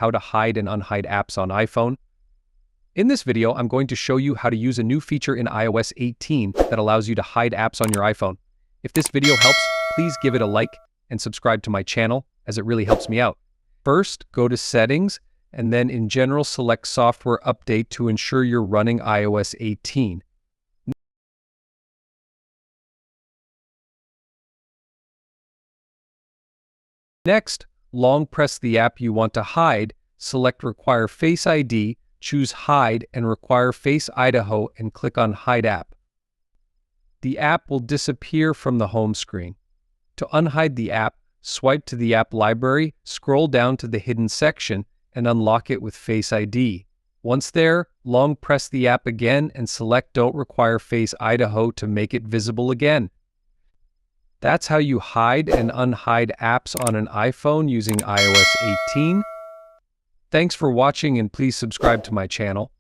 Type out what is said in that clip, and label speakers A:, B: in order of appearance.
A: how to hide and unhide apps on iPhone. In this video, I'm going to show you how to use a new feature in iOS 18 that allows you to hide apps on your iPhone. If this video helps, please give it a like and subscribe to my channel, as it really helps me out. First, go to Settings, and then in General, select Software Update to ensure you're running iOS 18. Next, long press the app you want to hide, select Require Face ID, choose Hide and Require Face Idaho and click on Hide App. The app will disappear from the home screen. To unhide the app, swipe to the app library, scroll down to the Hidden section, and unlock it with Face ID. Once there, long press the app again and select Don't Require Face Idaho to make it visible again. That's how you hide and unhide apps on an iPhone using iOS 18. Thanks for watching, and please subscribe to my channel.